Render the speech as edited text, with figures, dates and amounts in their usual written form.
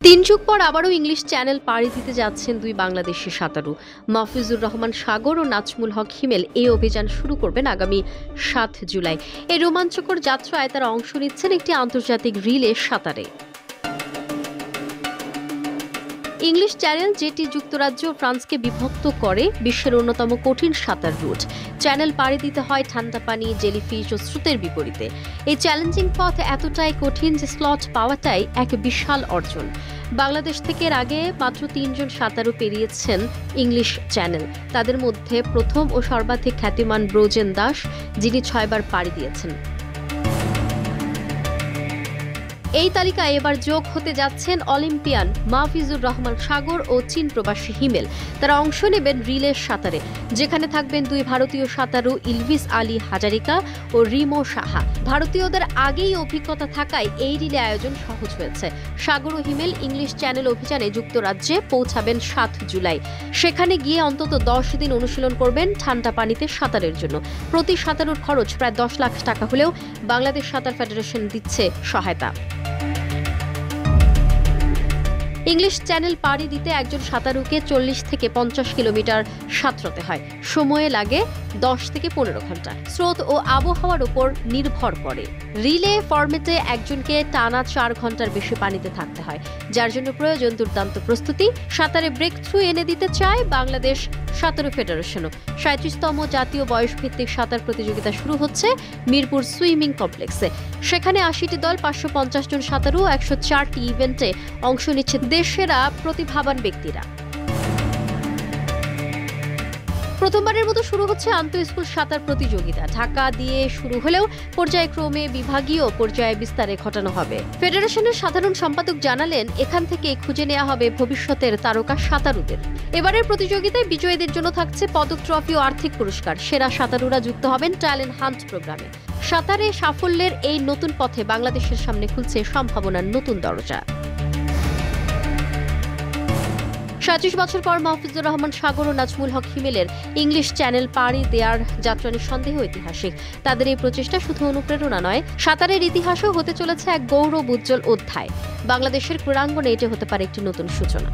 তিন যুগ পর আবারও ইংলিশ চ্যানেল পাড়ি দিতে যাচ্ছেন দুই বাংলাদেশি সাঁতারু মাহফুজুর রহমান সাগর ও নাজমুল হক হিমেল। এই অভিযান শুরু করবেন আগামী ৭ জুলাই। এই রোমাঞ্চকর যাত্রায় তারা অংশ নিচ্ছেন একটি আন্তর্জাতিক রিলে সাঁতারে। ইংলিশ চ্যানেল, যেটি যুক্তরাজ্য ও ফ্রান্সকে বিভক্ত করে বিশ্বের অন্যতম কঠিন সাঁতার রুট। চ্যানেল পাড়ি দিতে হয় ঠান্ডা পানি, জেলিফিশ ও স্রোতের বিপরীতে। এই চ্যালেঞ্জিং পথ এতটাই কঠিন যে স্লট পাওয়াটাই এক বিশাল অর্জন। বাংলাদেশ থেকে এর আগে মাত্র ৩ জন সাঁতারু পেরিয়েছেন ইংলিশ চ্যানেল। তাদের মধ্যে প্রথম ও সর্বাধিক খ্যাতিমান ব্রোজেন দাস, যিনি ৬ বার পাড়ি দিয়েছেন। এই তালিকায় এবার যোগ হতে যাচ্ছেন অলিম্পিয়ান মাহফুজুর রহমান সাগর ও চীন প্রবাসী হিমেল। তারা অংশ নেবেন রিলে সাঁতারে, যেখানে থাকবেন দুই ভারতীয় সাঁতারু ইলভিস আলী হাজারিকা ও রিমো সাহা। ভারতীয়দের আগেই অভিজ্ঞতা থাকায় এই রিলে আয়োজন সহজ হয়েছে। সাগর ও হিমেল ইংলিশ চ্যানেল অভিযানে যুক্তরাজ্যে পৌঁছাবেন ৭ জুলাই। সেখানে গিয়ে অন্তত ১০ দিন অনুশীলন করবেন ঠান্ডা পানিতে সাঁতারের জন্য। প্রতি সাঁতারুর খরচ প্রায় ১০ লাখ টাকা হলেও বাংলাদেশ সাঁতার ফেডারেশন দিচ্ছে সহায়তা। ইংলিশ চ্যানেল পাড়ি দিতে একজন সাঁতারুকে ৪০ থেকে ৫০ কিলোমিটার সাঁতরাতে হয়। সময়ে লাগে ১০ থেকে ১৫ ঘন্টা। স্রোত ও আবহাওয়ার উপর নির্ভর করে। রিলে ফরম্যাটে একজনকে টানা ৪ ঘন্টার বেশি পানিতে থাকতে হয়, যার জন্য প্রয়োজন দুর্দান্ত প্রস্তুতি। সাঁতারে ব্রেক থ্রু এনে দিতে চায় বাংলাদেশ সাঁতার ফেডারেশনও। ৩৭তম জাতীয় বয়সভিত্তিক সাঁতার প্রতিযোগিতা শুরু হচ্ছে মিরপুর সুইমিং কমপ্লেক্সে। সেখানে ৮০টি দল, ৫৫০ জন সাঁতারু, ১০৪টি ইভেন্টে অংশ নিচ্ছে দেশেরা প্রতিভাবান ব্যক্তিরা। প্রথমবারের মতো শুরু হচ্ছে আন্তঃস্কুল সাঁতার প্রতিযোগিতা। ঢাকা দিয়ে শুরু হলেও পর্যায়ক্রমে বিভাগীয় পর্যায়ে বিস্তারে ঘটানো হবে। ফেডারেশনের সাধারণ সম্পাদক জানালেন, এখান থেকে খুঁজে নেওয়া হবে ভবিষ্যতের তারকা সাঁতারুদের। এবারের প্রতিযোগিতায় বিজয়ীদের জন্য থাকছে পদক, ট্রফি ও আর্থিক পুরস্কার। সেরা সাঁতারুরা যুক্ত হবেন ট্যালেন্ট হান্ট প্রোগ্রামে। সাঁতারে সাফল্যের এই নতুন পথে বাংলাদেশের সামনে খুলছে সম্ভাবনার নতুন দরজা। ৩৭ বছর পর মাহফুজুর রহমান সাগর ও নাজমুল হক হিমেলের ইংলিশ চ্যানেল পাড়ি দেওয়ার যাত্রা নিঃসন্দেহ ঐতিহাসিক। তাদের এই প্রচেষ্টা শুধু অনুপ্রেরণা নয়, সাঁতারের ইতিহাসও হতে চলেছে এক গৌরব উজ্জ্বল অধ্যায়। বাংলাদেশের ক্রীড়াঙ্গনে এটি হতে পারে একটি নতুন সূচনা।